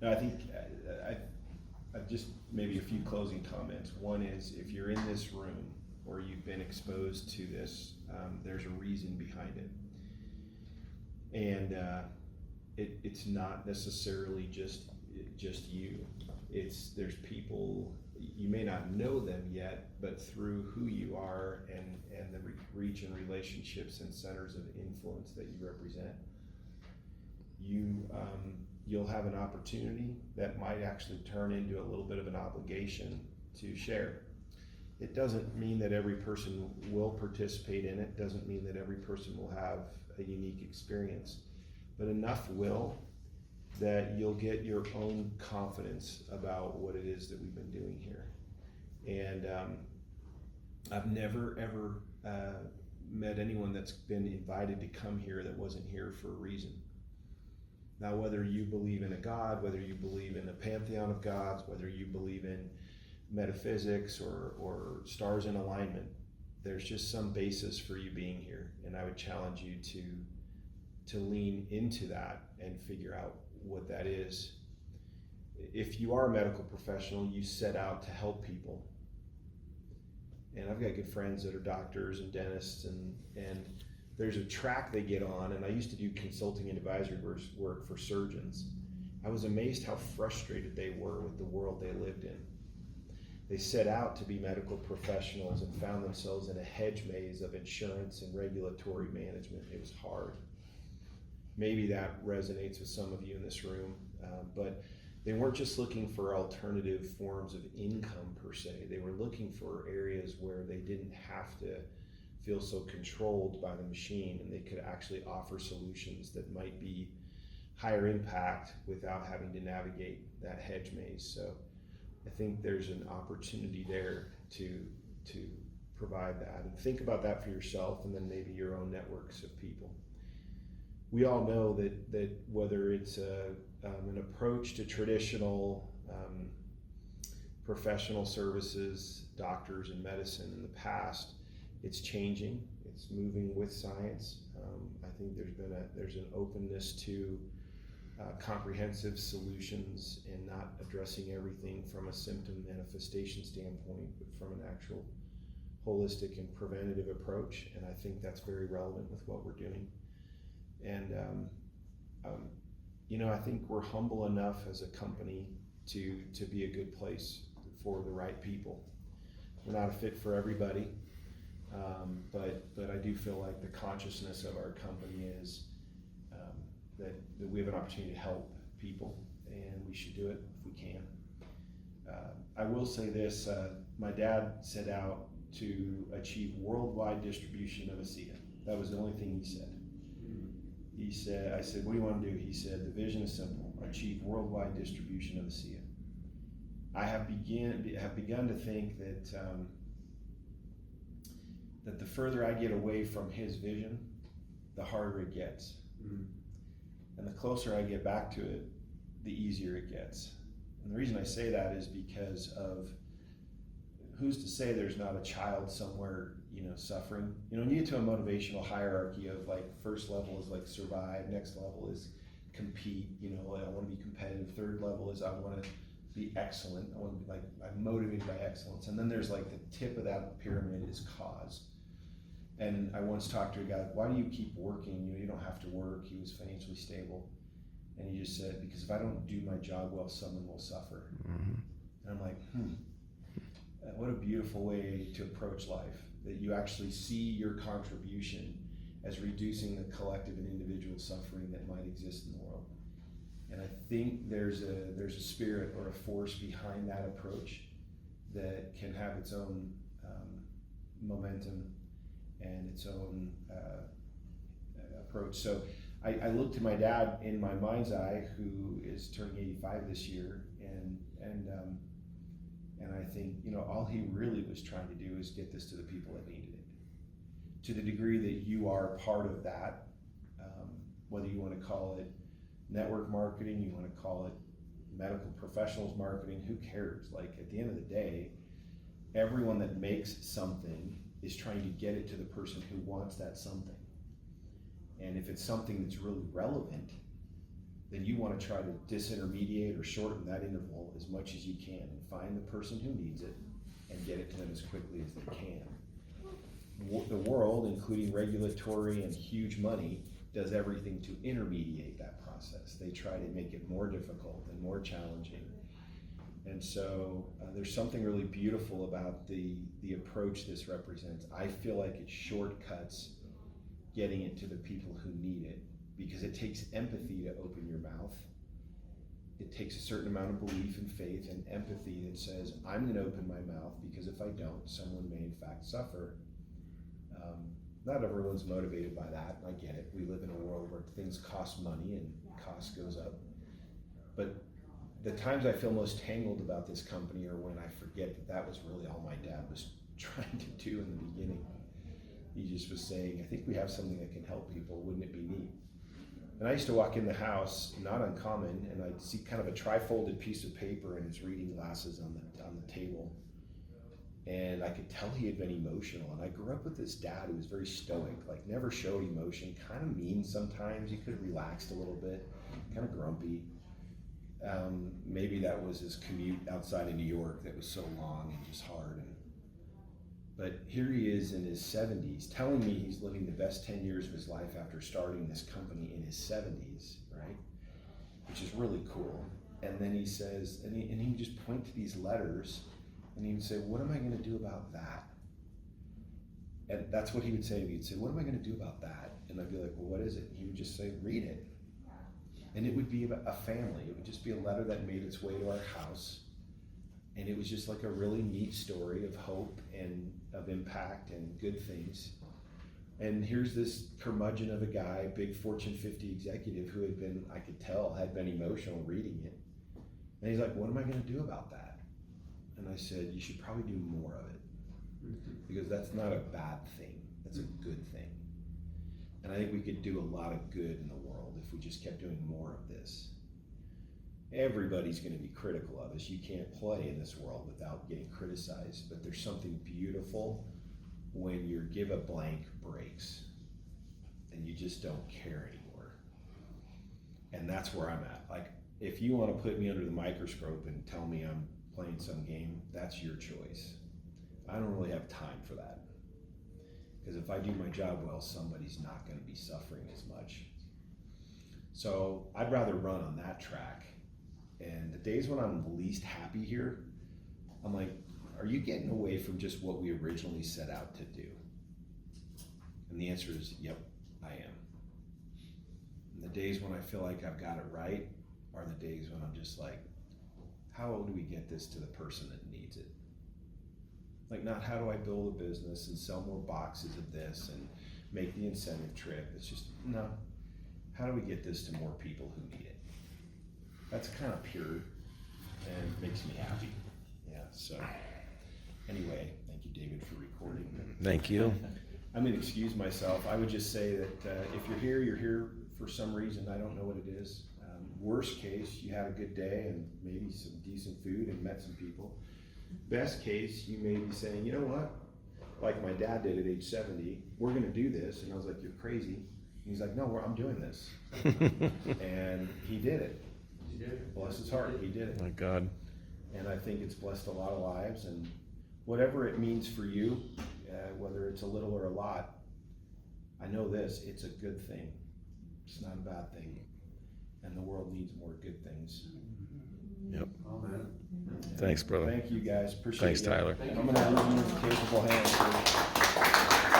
No, I think I've just maybe a few closing comments. One is, if you're in this room or you've been exposed to this, there's a reason behind it, and it's not necessarily just you. There's people, you may not know them yet, but through who you are and the reach and relationships and centers of influence that you represent, you'll have an opportunity that might actually turn into a little bit of an obligation to share. It doesn't mean that every person will participate in it, doesn't mean that every person will have a unique experience, but enough will that you'll get your own confidence about what it is that we've been doing here. And I've never ever met anyone that's been invited to come here that wasn't here for a reason. Now, whether you believe in a God, whether you believe in a pantheon of gods, whether you believe in metaphysics or stars in alignment, there's just some basis for you being here. And I would challenge you to lean into that and figure out what that is. If you are a medical professional, you set out to help people. And I've got good friends that are doctors and dentists, and there's a track they get on, and I used to do consulting and advisory work for surgeons. I was amazed how frustrated they were with the world they lived in. They set out to be medical professionals and found themselves in a hedge maze of insurance and regulatory management. It was hard. Maybe that resonates with some of you in this room, but they weren't just looking for alternative forms of income per se. They were looking for areas where they didn't have to feel so controlled by the machine, and they could actually offer solutions that might be higher impact without having to navigate that hedge maze. So I think there's an opportunity there to provide that, and think about that for yourself, and then maybe your own networks of people. We all know that whether it's an approach to traditional professional services, doctors and medicine in the past, it's changing. It's moving with science. I think there's an openness to comprehensive solutions and not addressing everything from a symptom manifestation standpoint, but from an actual holistic and preventative approach. And I think that's very relevant with what we're doing. And I think we're humble enough as a company to be a good place for the right people. We're not a fit for everybody, but I do feel like the consciousness of our company is that we have an opportunity to help people, and we should do it if we can. I will say this, my dad set out to achieve worldwide distribution of ASEA. That was the only thing he said. I said, what do you want to do? He said, the vision is simple, achieve worldwide distribution of ASEA. I have begun to think that that the further I get away from his vision, the harder it gets. Mm-hmm. And the closer I get back to it, the easier it gets. And the reason I say that is because of, who's to say there's not a child somewhere, suffering? When you get to a motivational hierarchy of like, first level is like survive, next level is compete, I want to be competitive. Third level is I want to be excellent. I want to be like, I'm motivated by excellence. And then there's like the tip of that pyramid is cause. And I once talked to a guy, why do you keep working? You don't have to work. He was financially stable. And he just said, because if I don't do my job well, someone will suffer. Mm-hmm. And I'm like, what a beautiful way to approach life, that you actually see your contribution as reducing the collective and individual suffering that might exist in the world. And I think there's a spirit or a force behind that approach that can have its own momentum and its own approach. So I look to my dad in my mind's eye, who is turning 85 this year, and I think, all he really was trying to do is get this to the people that needed it. To the degree that you are part of that, whether you want to call it network marketing, you want to call it medical professionals marketing, who cares? Like, at the end of the day, everyone that makes something is trying to get it to the person who wants that something. And if it's something that's really relevant, then you want to try to disintermediate or shorten that interval as much as you can and find the person who needs it and get it to them as quickly as they can. The world, including regulatory and huge money, does everything to intermediate that process. They try to make it more difficult and more challenging. And so there's something really beautiful about the approach this represents. I feel like it shortcuts getting it to the people who need it, because it takes empathy to open your mouth. It takes a certain amount of belief and faith and empathy that says, I'm going to open my mouth, because if I don't, someone may in fact suffer. Not everyone's motivated by that, and I get it. We live in a world where things cost money and cost goes up. But the times I feel most tangled about this company are when I forget that that was really all my dad was trying to do in the beginning. He just was saying, I think we have something that can help people, wouldn't it be neat? And I used to walk in the house, not uncommon, and I'd see kind of a tri-folded piece of paper and his reading glasses on the table. And I could tell he had been emotional. And I grew up with this dad who was very stoic, like never showed emotion, kind of mean sometimes. He could have relaxed a little bit, kind of grumpy. Maybe that was his commute outside of New York that was so long and just hard. But here he is in his 70s, telling me he's living the best 10 years of his life after starting this company in his 70s, right? Which is really cool. And then he says, and he would just point to these letters, and he would say, what am I going to do about that? And that's what he would say to me. He'd say, what am I going to do about that? And I'd be like, well, what is it? And he would just say, read it. And it would be about a family. It would just be a letter that made its way to our house. And it was just like a really neat story of hope and of impact and good things. And here's this curmudgeon of a guy, big Fortune 50 executive who had been, I could tell, had been emotional reading it. And he's like, what am I going to do about that? And I said, you should probably do more of it, because that's not a bad thing. That's a good thing. And I think we could do a lot of good in the world if we just kept doing more of this. Everybody's going to be critical of us. You can't play in this world without getting criticized, but there's something beautiful when your give a blank breaks and you just don't care anymore. And that's where I'm at. Like, if you want to put me under the microscope and tell me I'm playing some game, that's your choice. I don't really have time for that. Because if I do my job well, somebody's not going to be suffering as much. So I'd rather run on that track. And the days when I'm the least happy here, I'm like, are you getting away from just what we originally set out to do? And the answer is, yep, I am. And the days when I feel like I've got it right are the days when I'm just like, how do we get this to the person that needs it? Like, not how do I build a business and sell more boxes of this and make the incentive trip. It's just, no, how do we get this to more people who need it? That's kind of pure and makes me happy. Yeah, so anyway, thank you, David, for recording. Thank you. I'm going to excuse myself. I would just say that if you're here for some reason. I don't know what it is. Worst case, you had a good day and maybe some decent food and met some people. Best case, you may be saying, you know what? Like my dad did at age 70, we're going to do this. And I was like, you're crazy. And he's like, no, I'm doing this. And he did it. Bless his heart, he did it. My God. And I think it's blessed a lot of lives. And whatever it means for you, whether it's a little or a lot, I know this, it's a good thing. It's not a bad thing. And the world needs more good things. Yep. Amen. Thanks, brother. Thank you guys. Appreciate it. Thanks, Tyler. I'm going to leave you with capable hands.